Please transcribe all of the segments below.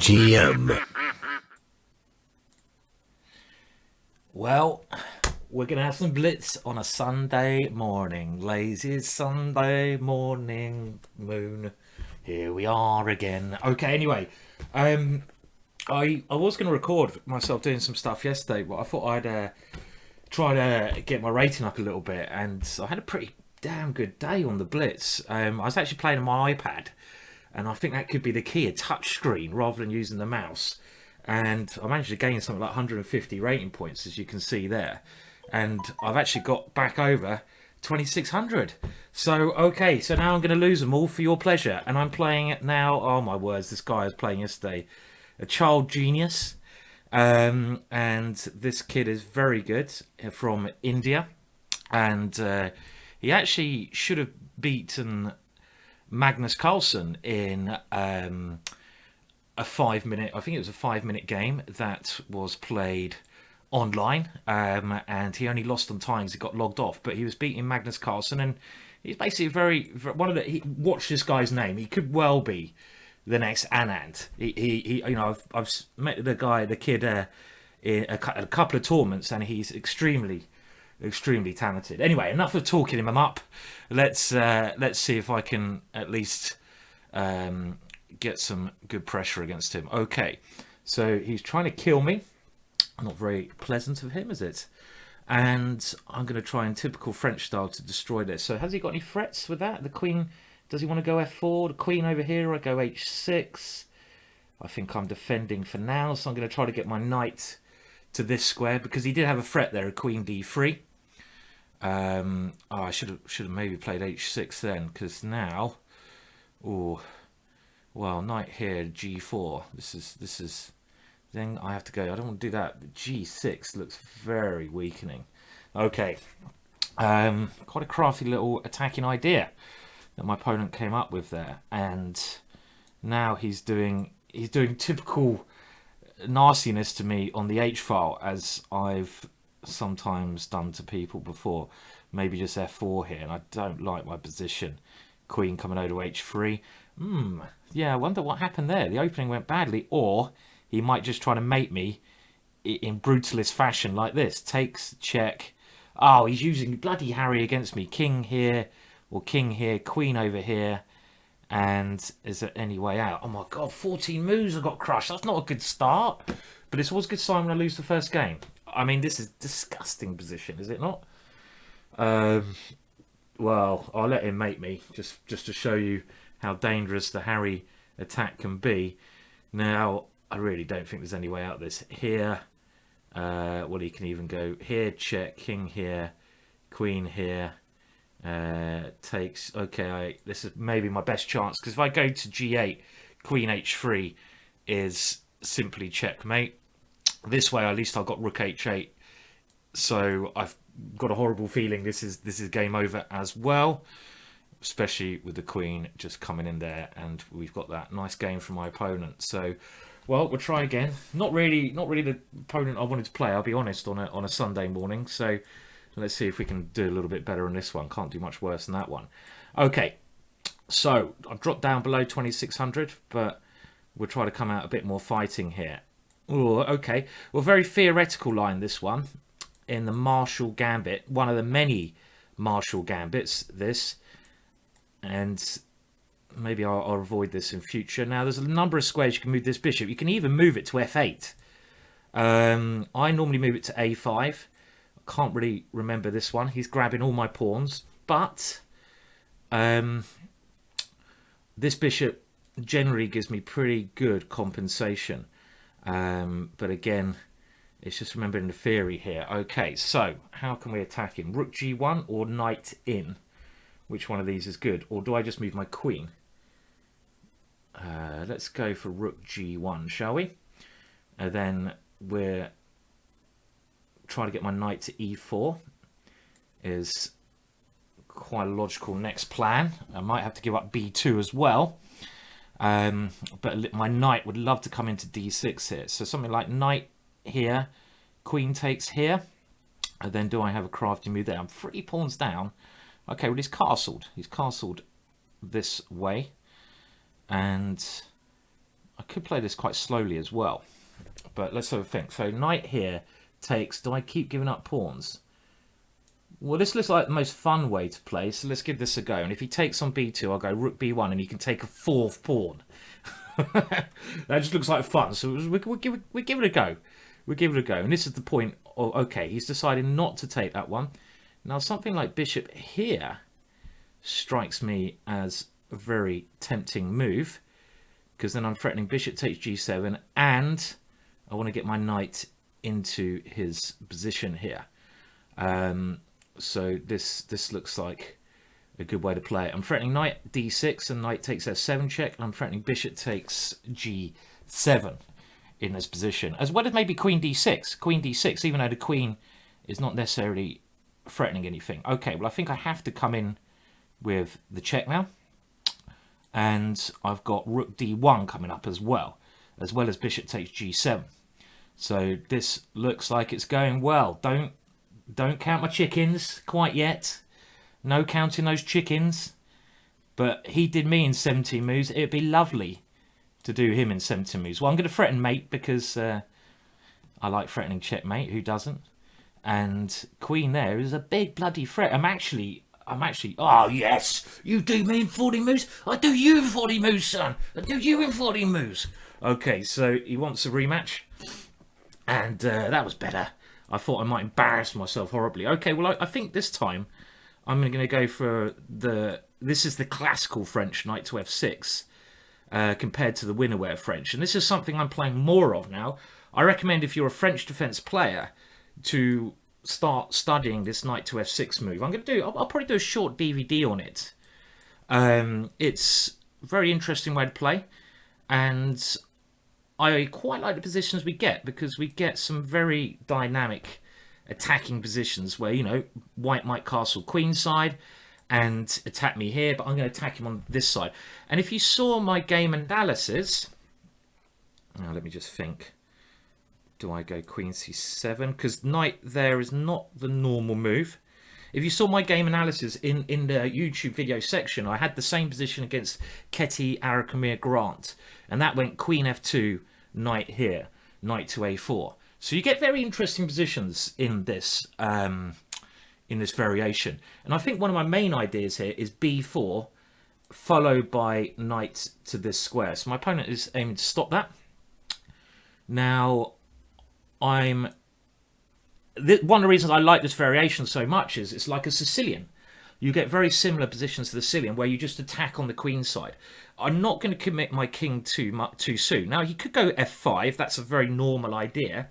GingerGM. Well, we're going to have some Blitz on a Sunday morning. Lazy Sunday morning moon. Here we are again. Okay, anyway. I was going to record myself doing some stuff yesterday, but I thought I'd try to get my rating up a little bit. And I had a pretty damn good day on the Blitz. I was actually playing on my iPad. And I think that could be the key, a touch screen rather than using the mouse. And I managed to gain something like 150 rating points, as you can see there. And I've actually got back over 2,600. So, okay, so now I'm going to lose them all for your pleasure. And I'm playing it now. Oh, my words, this guy I was playing yesterday. A child genius. And this kid is very good, from India. And he actually should have beaten Magnus Carlsen in a 5-minute, I think it was a 5-minute game that was played online, and he only lost on time because he got logged off. But he was beating Magnus Carlsen, and he's basically watch this guy's name. He could well be the next Anand. He you know, I've met the kid in a couple of tournaments, and he's extremely talented. Anyway, enough of talking him up. Let's see if I can at least get some good pressure against him. Okay, so he's trying to kill me. Not very pleasant of him, is it? And I'm going to try in typical French style to destroy this. So has he got any threats with that? The queen, does he want to go f4? The queen over here, I go h6. I think I'm defending for now, so I'm going to try to get my knight to this square, because he did have a threat there, a queen d3. I should have maybe played h6 then, because now, oh, well, knight here, g4. This is. Then I have to go. I don't want to do that. The g6 looks very weakening. Okay, quite a crafty little attacking idea that my opponent came up with there, and now he's doing typical nastiness to me on the H file, as I've sometimes done to people before. Maybe just f4 here, and I don't like my position. Queen coming over to h3. Yeah, I wonder what happened there. The opening went badly, or he might just try to mate me in brutalist fashion like this. Takes, check. Oh, he's using bloody Harry against me. King here, or king here, queen over here. And is there any way out? Oh my god, 14 moves I got crushed. That's not a good start. But it's always a good sign when I lose the first game. I mean, this is disgusting position, is it not? Well, I'll let him mate me, just to show you how dangerous the Harry attack can be. Now, I really don't think there's any way out of this. Here, well, he can even go here, check, king here, queen here, takes. Okay, this is maybe my best chance, because if I go to g8, queen h3 is simply checkmate. This way, at least I've got rook h8, so I've got a horrible feeling this is game over as well, especially with the queen just coming in there, and we've got that nice game from my opponent. So, well, we'll try again. Not really the opponent I wanted to play, I'll be honest, on a Sunday morning. So let's see if we can do a little bit better on this one. Can't do much worse than that one. Okay, so I've dropped down below 2,600, but we'll try to come out a bit more fighting here. Oh, okay. Well, very theoretical line, this one, in the Marshall Gambit. One of the many Marshall Gambits, this. And maybe I'll avoid this in future. Now, there's a number of squares you can move this bishop. You can even move it to f8. I normally move it to a5. I can't really remember this one. He's grabbing all my pawns. But this bishop generally gives me pretty good compensation. But again, it's just remembering the theory here. Okay, so how can we attack him? Rook g1 or knight in? Which one of these is good? Or do I just move my queen? Let's go for rook g1, shall we? And then we're trying to get my knight to e4. Is quite a logical next plan. I might have to give up b2 as well. But my knight would love to come into d6 here. So something like knight here, queen takes here. And then do I have a crafty move there? I'm 3 pawns down. Okay, well, he's castled. He's castled this way. And I could play this quite slowly as well. But let's have a think. So knight here takes... Do I keep giving up pawns? Well, this looks like the most fun way to play, so let's give this a go. And if he takes on b2, I'll go rook b1, and he can take a 4th pawn. That just looks like fun, so we'll give it a go. We'll give it a go. And this is the point of, okay, he's decided not to take that one. Now, something like bishop here strikes me as a very tempting move, because then I'm threatening bishop takes g7, and I want to get my knight into his position here. So this looks like a good way to play it. I'm threatening knight d6 and knight takes f7 check, and I'm threatening bishop takes g7 in this position, as well as maybe queen d6. Queen d6, even though the queen is not necessarily threatening anything. Okay, well, I think I have to come in with the check now, and I've got rook d1 coming up as well as bishop takes g7. So this looks like it's going well. Don't count my chickens quite yet. No counting those chickens. But he did me in 17 moves. It'd be lovely to do him in 17 moves. Well, I'm going to threaten mate because I like threatening checkmate. Who doesn't? And queen there is a big bloody threat. I'm actually... Oh, yes. You do me in 40 moves. I do you in 40 moves, son. I do you in 40 moves. Okay, so he wants a rematch. And that was better. I thought I might embarrass myself horribly. Okay, well, I think this time I'm going to go for the... This is the classical French knight to f6 compared to the winner French. And this is something I'm playing more of now. I recommend if you're a French defense player to start studying this knight to f6 move. I'll probably do a short DVD on it. It's a very interesting way to play. And I quite like the positions we get, because we get some very dynamic attacking positions where, you know, white might castle queenside and attack me here, but I'm going to attack him on this side. And if you saw my game analysis... Now, let me just think. Do I go queen c7? Because knight there is not the normal move. If you saw my game analysis in the YouTube video section, I had the same position against Ketty Arakamir Grant. And that went queen f2, knight here, knight to a4. So you get very interesting positions in this variation. And I think one of my main ideas here is b4, followed by knight to this square. So my opponent is aiming to stop that. Now, one of the reasons I like this variation so much is it's like a Sicilian. You get very similar positions to the Sicilian where you just attack on the queen side. I'm not going to commit my king too soon. Now, he could go f5. That's a very normal idea,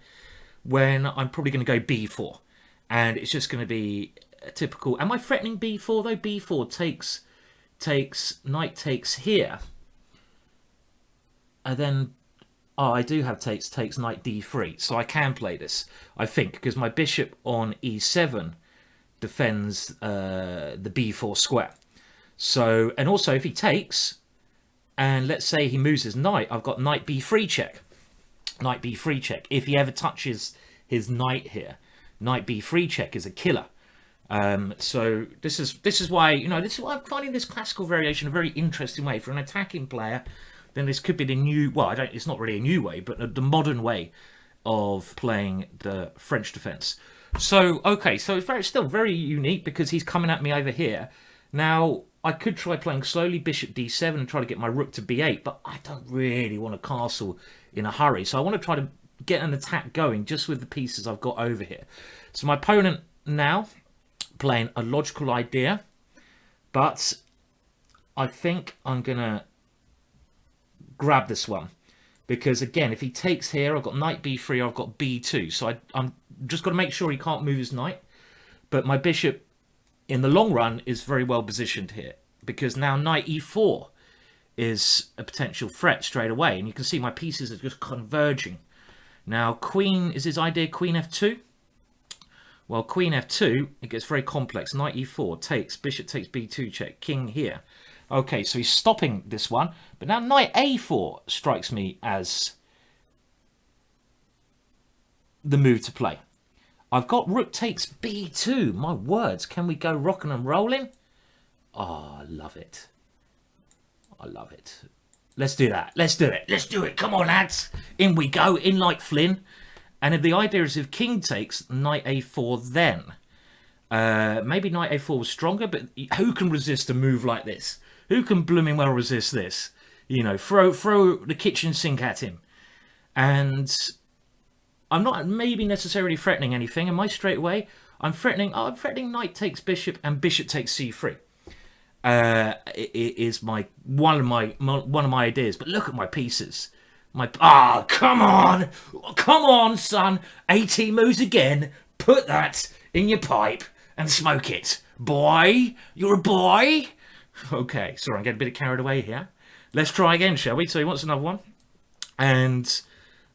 when I'm probably going to go b4. And it's just going to be a typical... Am I threatening b4 though? b4 takes knight takes here. And then... Oh, I do have takes knight d3, so I can play this, I think, because my bishop on e7 defends the b4 square. So, and also if he takes, and let's say he moves his knight, I've got knight b3 check. Knight b3 check. If he ever touches his knight here, knight b3 check is a killer. So this is why, you know, this is why I'm finding this classical variation a very interesting way for an attacking player. Then this could be the new, well, it's not really a new way, but the modern way of playing the French defense. So, okay, so it's still very unique because he's coming at me over here. Now, I could try playing slowly, bishop d7, and try to get my rook to b8, but I don't really want to castle in a hurry. So I want to try to get an attack going just with the pieces I've got over here. So my opponent now playing a logical idea, but I think I'm going to grab this one, because again, if he takes here, I've got knight b3, I've got b2, so I'm just got to make sure he can't move his knight. But my bishop in the long run is very well positioned here, because now knight e4 is a potential threat straight away, and you can see my pieces are just converging. Now queen is his idea, queen f2. Well, queen f2, it gets very complex. Knight e4 takes, bishop takes b2 check, king here. Okay, so he's stopping this one. But now knight a4 strikes me as the move to play. I've got rook takes b2. My words, can we go rocking and rolling? Oh, I love it. I love it. Let's do that. Let's do it. Let's do it. Come on, lads. In we go. In like Flynn. And if the idea is if king takes, knight a4 then. Maybe knight a4 was stronger, but who can resist a move like this? Who can blooming well resist this? You know, throw the kitchen sink at him. And I'm not maybe necessarily threatening anything. Am I straight away? I'm threatening knight takes bishop and bishop takes c3. It is one of my ideas. But look at my pieces. Come on, son. 18 moves again. Put that in your pipe and smoke it, boy. You're a boy. Okay, sorry, I'm getting a bit carried away here. Let's try again, shall we? So he wants another one, and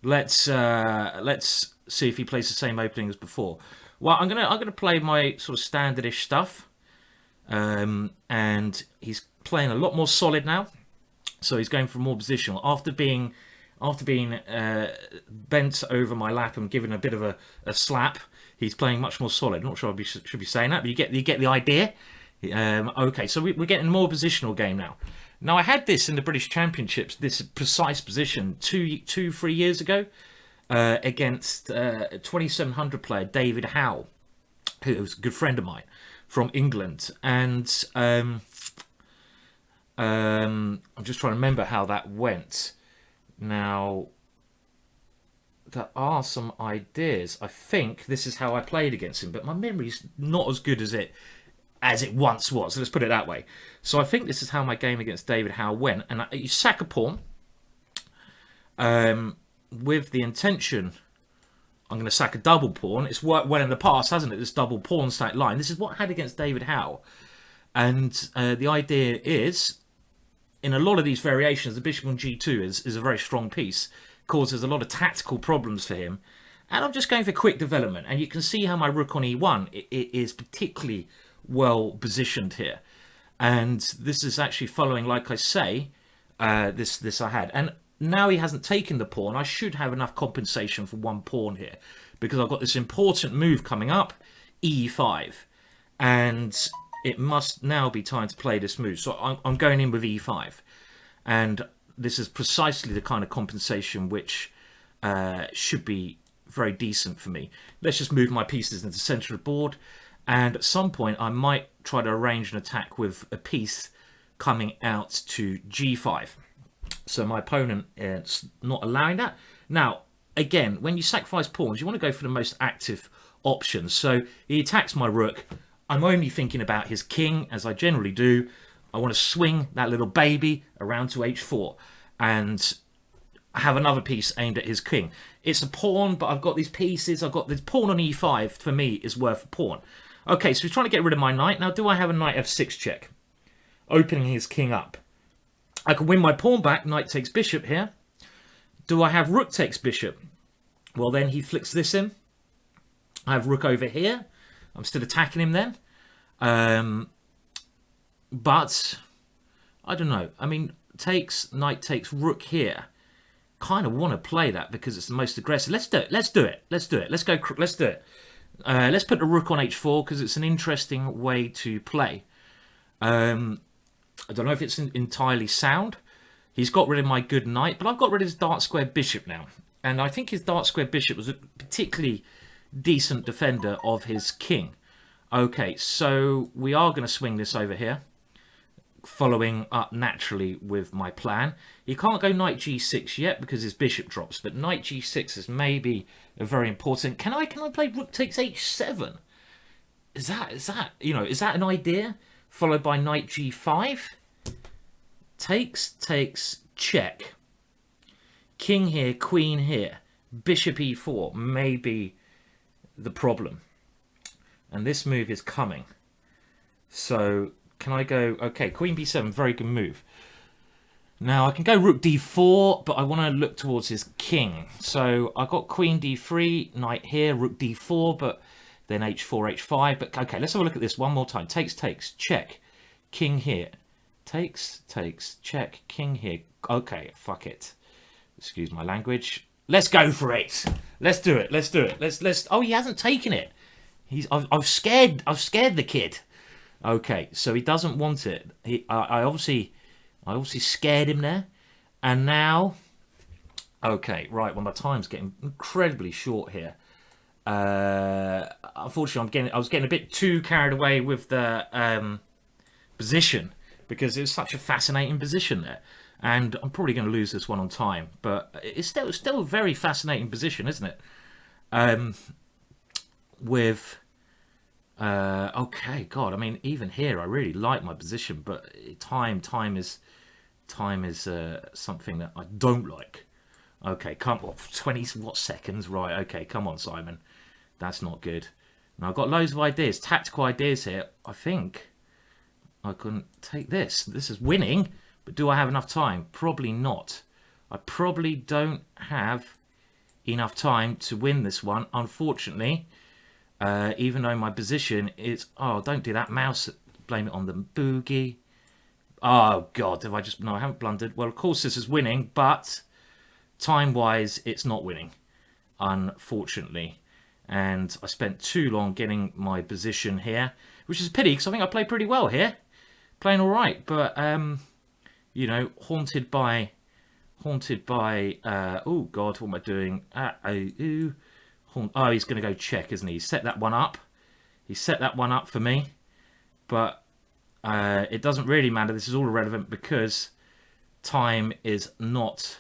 let's see if he plays the same opening as before. Well, I'm gonna play my sort of standardish stuff, and he's playing a lot more solid now. So he's going for more positional after being bent over my lap and given a bit of a slap. He's playing much more solid. Not sure I should be saying that, but you get the idea. Okay, so we're getting a more positional game now. Now I had this in the British Championships, this precise position 3 years ago against 2700 player David Howe, who was a good friend of mine from England, and I'm just trying to remember how that went. Now, there are some ideas. I think this is how I played against him, but my memory's not as good as it once was. Let's put it that way. So I think this is how my game against David Howe went. And you sack a pawn with the intention, I'm going to sack a double pawn. It's worked well in the past, hasn't it? This double pawn stack line. This is what I had against David Howe. And the idea is, in a lot of these variations, the bishop on g2 is a very strong piece. Causes a lot of tactical problems for him. And I'm just going for quick development. And you can see how my rook on e1 it is particularly well positioned here. And this is actually following, like I say, this I had. And now he hasn't taken the pawn. I should have enough compensation for one pawn here, because I've got this important move coming up, e5. And it must now be time to play this move. So I'm going in with e5. And this is precisely the kind of compensation which should be very decent for me. Let's just move my pieces into the center of the board. And at some point, I might try to arrange an attack with a piece coming out to g5. So my opponent is not allowing that. Now, again, when you sacrifice pawns, you want to go for the most active options. So he attacks my rook. I'm only thinking about his king, as I generally do. I want to swing that little baby around to h4 and have another piece aimed at his king. It's a pawn, but I've got these pieces. I've got this pawn on e5, for me, is worth a pawn. Okay, so he's trying to get rid of my knight. Now, do I have a knight f6 check? Opening his king up. I can win my pawn back. Knight takes bishop here. Do I have rook takes bishop? Well, then he flicks this in. I have rook over here. I'm still attacking him then. But I don't know. I mean, knight takes rook here. Kind of want to play that because it's the most aggressive. Let's do it. Let's do it. Let's do it. Let's go. Let's do it. Let's put the rook on h4 because it's an interesting way to play. I don't know if it's entirely sound. He's got rid of my good knight, but I've got rid of his dark square bishop now. And I think his dark square bishop was a particularly decent defender of his king. Okay, so we are going to swing this over here, following up naturally with my plan. He can't go knight g6 yet because his bishop drops, but knight g6 is maybe a very important. Can I play rook takes h7? Is that an idea? Followed by knight g5. Takes, check. King here, queen here. Bishop e4 may be the problem. And this move is coming. So can I go, okay, queen b7, very good move. Now I can go rook d4, but I want to look towards his king. So I got queen d3, knight here, rook d4, but then h4, h5. But okay, let's have a look at this one more time. Takes, check. King here. Takes, check. King here. Okay, fuck it. Excuse my language. Let's go for it. Let's do it. Let's. Oh, he hasn't taken it. I've scared the kid. Okay, so he doesn't want it. I obviously scared him there. And now, okay, right. Well, my time's getting incredibly short here. Unfortunately, I was getting a bit too carried away with the position because it was such a fascinating position there, and I'm probably going to lose this one on time. But it's still a very fascinating position, isn't it? With okay, God, I mean, even here, I really like my position, but time is something that I don't like. Okay, come on, 20 what seconds? Right, okay, come on, Simon. That's not good. Now, I've got loads of ideas, tactical ideas here. I think I can take this. This is winning, but do I have enough time? Probably not. I probably don't have enough time to win this one, unfortunately. Even though my position is... Oh, don't do that, mouse. Blame it on the boogie. Oh, God, have I just... No, I haven't blundered. Well, of course, this is winning, but time-wise, it's not winning, unfortunately. And I spent too long getting my position here, which is a pity, because I think I played pretty well here. Playing all right, but, you know, haunted by... oh, God, what am I doing? Oh, he's going to go check, isn't he? He set that one up. He set that one up for me. But it doesn't really matter. This is all irrelevant because time is not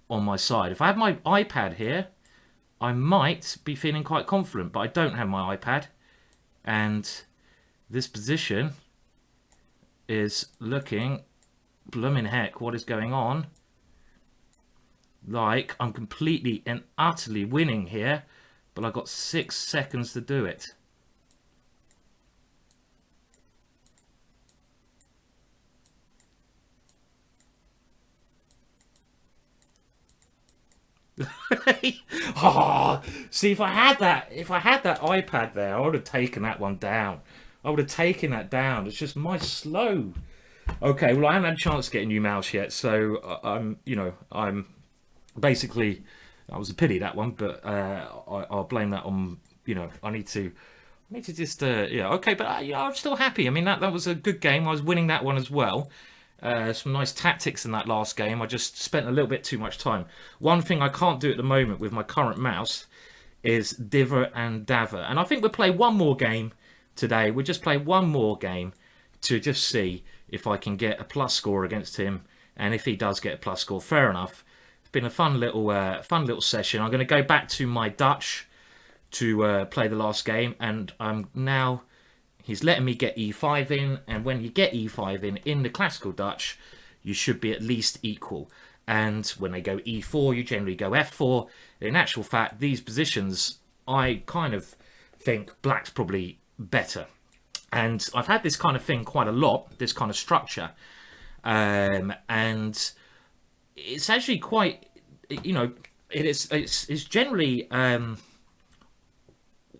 on my side. If I had my iPad here, I might be feeling quite confident, but I don't have my iPad. And this position is looking... Blooming heck, what is going on? Like, I'm completely and utterly winning here, but I've got 6 seconds to do it. Oh, see, if I had that iPad there, I would have taken that one down. I would have taken that down. It's just my slow. Okay, well, I haven't had a chance to get a new mouse yet, so I'm basically, that was a pity, that one, but I'll blame that on, I need to just, yeah, okay, but I'm still happy. I mean, that was a good game. I was winning that one as well. Some nice tactics in that last game. I just spent a little bit too much time. One thing I can't do at the moment with my current mouse is diver and daver. And I think we'll play one more game today. We'll just play one more game to just see if I can get a plus score against him. And if he does get a plus score, fair enough. It's been a fun little session. I'm going to go back to my Dutch to play the last game. And I'm now... He's letting me get e5 in, and when you get e5 in the classical Dutch, you should be at least equal. And when they go e4, you generally go f4. In actual fact, these positions, I kind of think black's probably better. And I've had this kind of thing quite a lot, this kind of structure. And it's actually quite, it's generally,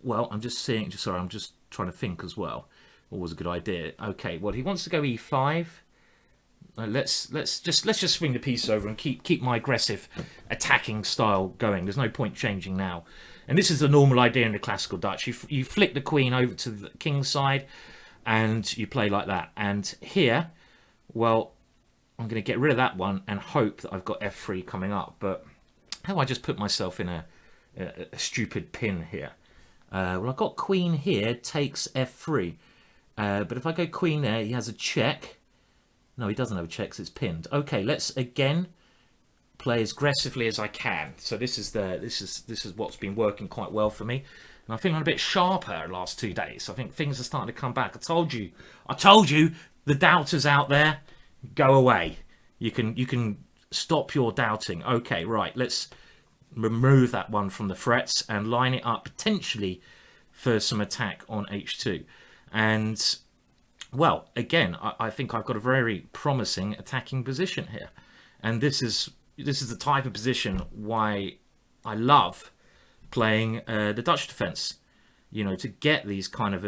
well, I'm just seeing, sorry, I'm just trying to think as well. What was a good idea? Okay, well, he wants to go e5. Let's just swing the piece over and keep my aggressive attacking style going. There's no point changing now. And this is the normal idea in the classical Dutch. You flick the queen over to the king's side and you play like that. And here, well, I'm going to get rid of that one and hope that I've got f3 coming up. But how do I just put myself in a stupid pin here? Well, I've got queen here, takes f3. But if I go queen there, he has a check. No, he doesn't have a check, so it's pinned. Okay, let's again play as aggressively as I can. So this is what's been working quite well for me. And I think I'm a bit sharper the last 2 days. I think things are starting to come back. I told you, the doubters out there, go away. You can stop your doubting. Okay, right, let's remove that one from the frets and line it up potentially for some attack on h2. And well, again, I think I've got a very promising attacking position here, and this is the type of position why I love playing the Dutch defense, to get these kind of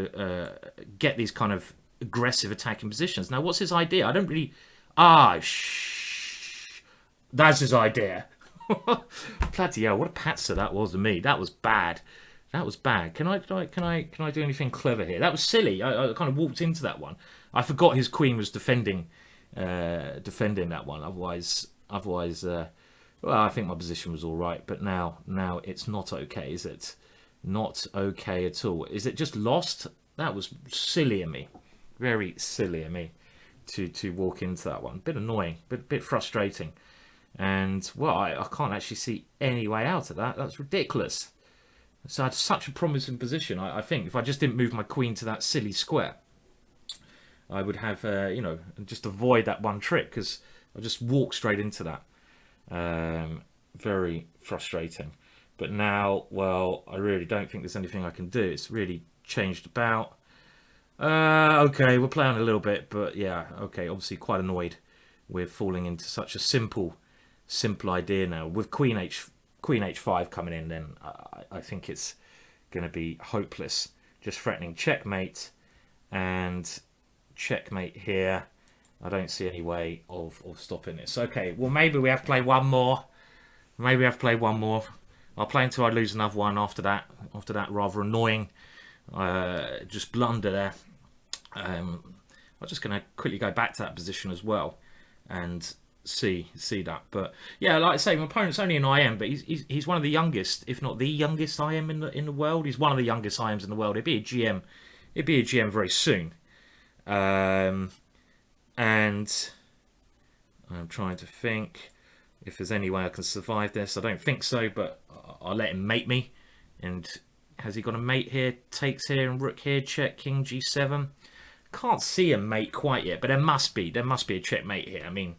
aggressive attacking positions. Now, what's his idea? I don't really that's his idea. Bloody hell, what a patzer that was to me. That was bad. That was bad. Can I do anything clever here? That was silly. I kind of walked into that one. I forgot his queen was defending that one. Otherwise, Otherwise, well, I think my position was all right. But now it's not okay, is it? Not okay at all. Is it just lost? That was silly of me. Very silly of me to walk into that one. Bit annoying, bit frustrating. And, well, I can't actually see any way out of that. That's ridiculous. So I had such a promising position. I think if I just didn't move my queen to that silly square, I would have, you know, just avoid that one trick, because I just walk straight into that. Very frustrating. But now, well, I really don't think there's anything I can do. It's really changed about. Okay, we're playing a little bit, but yeah, okay, obviously quite annoyed with falling into such a simple idea now. With Queen H5 coming in, then I think it's going to be hopeless. Just threatening checkmate and checkmate here. I don't see any way of stopping this. Okay, well, maybe we have to play one more. Maybe I have to play one more. I'll play until I lose another one after that. After that rather annoying just blunder there. I'm just going to quickly go back to that position as well and see that. But yeah, like I say, my opponent's only an IM, but he's one of the youngest, if not the youngest IM in the world. He's one of the youngest IMs in the world. He'd be a GM. He'd be a GM very soon. And I'm trying to think if there's any way I can survive this. I don't think so, but I'll let him mate me. And has he got a mate here? Takes here and rook here. Check, king g7. Can't see a mate quite yet, but there must be a checkmate here. I mean,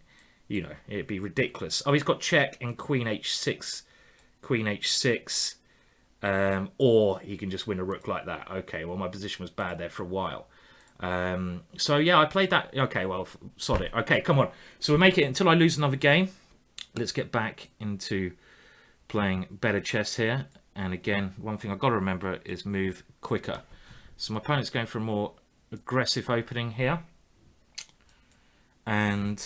you know, it'd be ridiculous. Oh, he's got check and queen h6, or he can just win a rook like that. Okay, well, my position was bad there for a while. So yeah, I played that. Okay, well, sod it. Okay, come on. So we make it until I lose another game. Let's get back into playing better chess here. And again, one thing I've got to remember is move quicker. So my opponent's going for a more aggressive opening here. And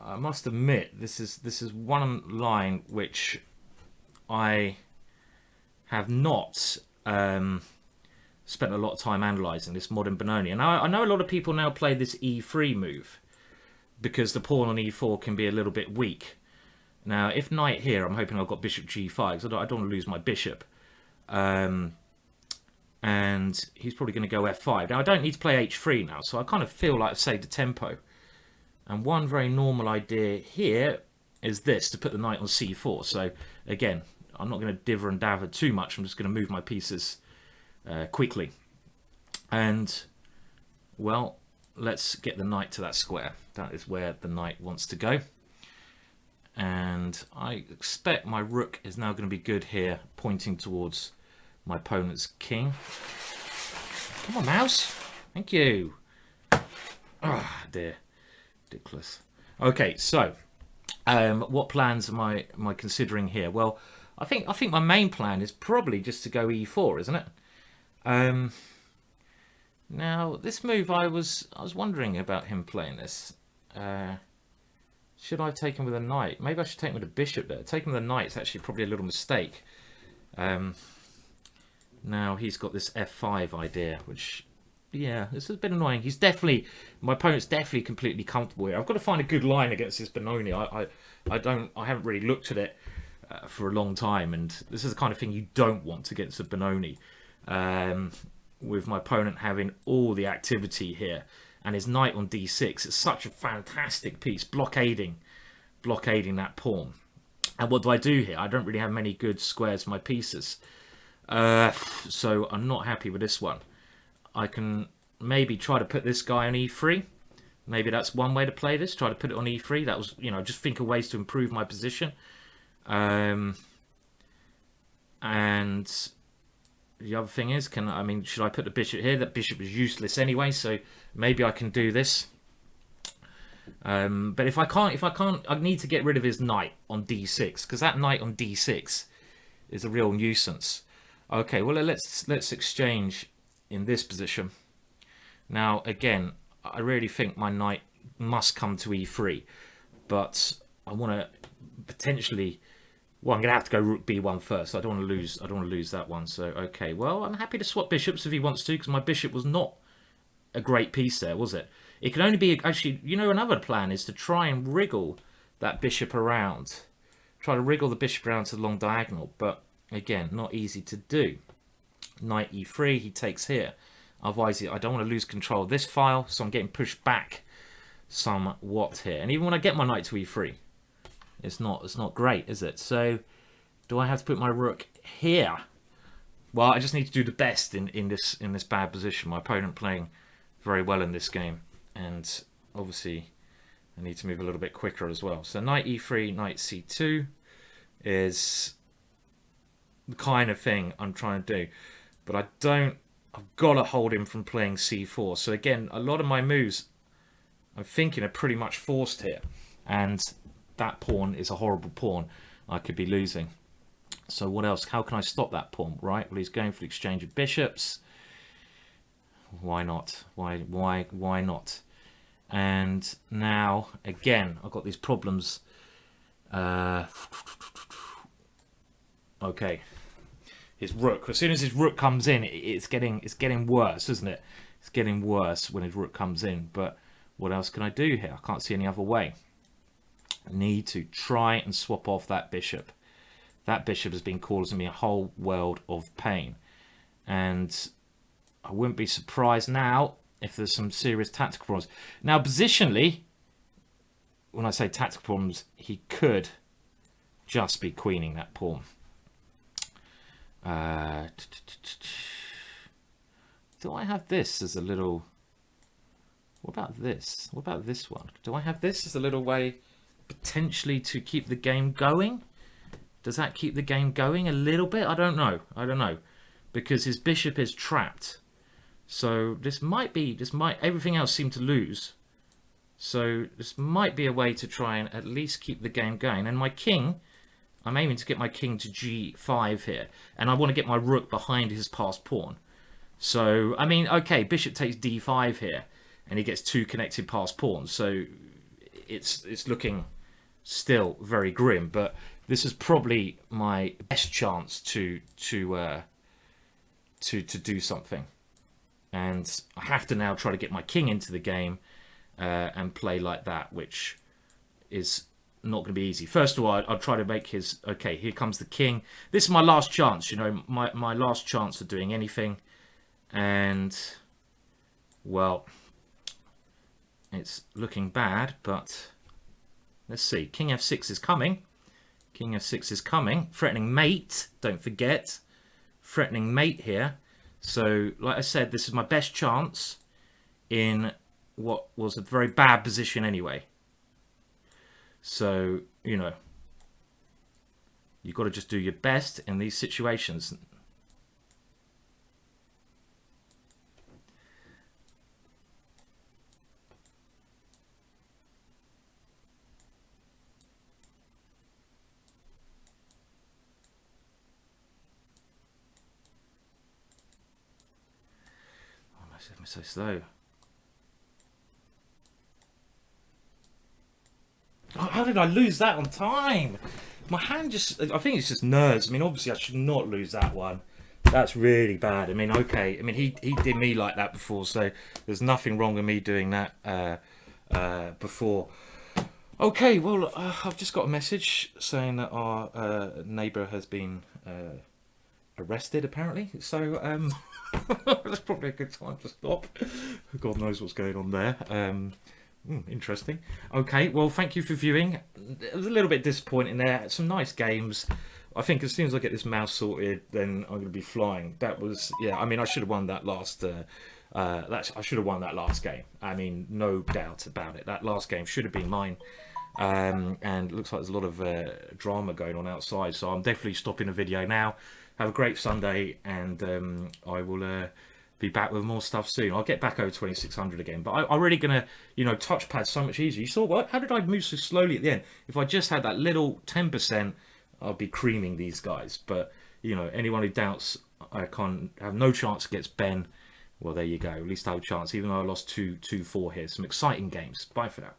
I must admit, this is one line which I have not spent a lot of time analysing, this modern Benoni. And I know a lot of people now play this e3 move because the pawn on e4 can be a little bit weak. Now, if knight here, I'm hoping I've got bishop g5, because I don't want to lose my bishop. And he's probably going to go f5. Now, I don't need to play h3 now, so I kind of feel like I've saved the tempo. And one very normal idea here is this, to put the knight on c4. So, again, I'm not going to dither and dather too much. I'm just going to move my pieces quickly. And, well, let's get the knight to that square. That is where the knight wants to go. And I expect my rook is now going to be good here, pointing towards my opponent's king. Come on, mouse. Thank you. Ah, dear. Ridiculous. Okay, so what plans am I considering here? Well, I think my main plan is probably just to go e4, isn't it? Now this move, I was wondering about him playing this. Should I take him with a knight? Maybe I should take him with a bishop there. Taking with a knight is actually probably a little mistake. Now he's got this f5 idea, which, yeah, this is a bit annoying. He's definitely, my opponent's definitely completely comfortable here. I've got to find a good line against this Benoni. I haven't really looked at it for a long time, and this is the kind of thing you don't want against a Benoni. With my opponent having all the activity here. And his knight on d6, it's such a fantastic piece, blockading that pawn. And what do I do here? I don't really have many good squares for my pieces. So I'm not happy with this one. I can maybe try to put this guy on e3. Maybe that's one way to play this, try to put it on e3. That was, you know, just think of ways to improve my position. And the other thing is, should I put the bishop here? That bishop is useless anyway, so maybe I can do this. But if I can't, I need to get rid of his knight on d6, because that knight on d6 is a real nuisance. Okay, well, let's exchange in this position. Now, again, I really think my knight must come to e3, but I want to potentially. Well, I'm going to have to go rook b1 first. I don't want to lose that one. So, okay. Well, I'm happy to swap bishops if he wants to, because my bishop was not a great piece there, was it? It can only be... Actually, you know, another plan is to try and wriggle that bishop around. Try to wriggle the bishop around to the long diagonal, but again, not easy to do. Knight e3, he takes here. Otherwise, I don't want to lose control of this file, so I'm getting pushed back somewhat here. And even when I get my knight to e3, it's not great, is it? So, do I have to put my rook here? Well, I just need to do the best in this bad position. My opponent playing very well in this game, and obviously I need to move a little bit quicker as well. So knight e3, knight c2 is the kind of thing I'm trying to do. But I've got to hold him from playing c4. So again, a lot of my moves I'm thinking are pretty much forced here. And that pawn is a horrible pawn I could be losing. So what else? How can I stop that pawn? Right, well, he's going for the exchange of bishops. Why not? Why not? And now, again, I've got these problems. Okay. His rook. As soon as his rook comes in, it's getting worse, isn't it? It's getting worse when his rook comes in. But what else can I do here? I can't see any other way. I need to try and swap off that bishop. That bishop has been causing me a whole world of pain. And I wouldn't be surprised now if there's some serious tactical problems. Now, positionally, when I say tactical problems, he could just be queening that pawn. Do I have this as a little... What about this? What about this one? Do I have this as a little way potentially to keep the game going? Does that keep the game going a little bit? I don't know. I don't know. Because his bishop is trapped. So this might, everything else seemed to lose. So this might be a way to try and at least keep the game going. And my king, I'm aiming to get my king to g5 here. And I want to get my rook behind his passed pawn. So, I mean, okay, bishop takes d5 here. And he gets two connected passed pawns. So it's looking still very grim. But this is probably my best chance to do something. And I have to now try to get my king into the game and play like that, which is not going to be easy. First of all, I'll try to make his... Okay, here comes the king. This is my last chance, you know, my last chance of doing anything. And, well, it's looking bad, but let's see. King f6 is coming. King f6 is coming. Threatening mate, don't forget. Threatening mate here. So, like I said, this is my best chance in what was a very bad position anyway. So, you know, you've got to just do your best in these situations. I'm so slow. Oh, how did I lose that on time? My hand just... I think it's just nerves. I mean, obviously I should not lose that one. That's really bad. I mean, okay. I mean, he did me like that before, so there's nothing wrong with me doing that before. Okay, well, I've just got a message saying that our neighbour has been arrested, apparently. So, that's probably a good time to stop. God knows what's going on there. Interesting. Okay, well, thank you for viewing. It was a little bit disappointing there. Some nice games. I think as soon as I get this mouse sorted, then I'm going to be flying. That was, yeah, I mean, I should have won that last... I should have won that last game. I mean, no doubt about it. That last game should have been mine. And it looks like there's a lot of drama going on outside. So I'm definitely stopping the video now. Have a great Sunday, and I will be back with more stuff soon. I'll get back over 2600 again, but I'm really gonna, you know, touchpad so much easier. You saw what? How did I move so slowly at the end? If I just had that little 10%, I'll be creaming these guys. But you know, anyone who doubts I can't have no chance against Ben, well, there you go. At least I have a chance, even though I lost 2-4 here. Some exciting games. Bye for now.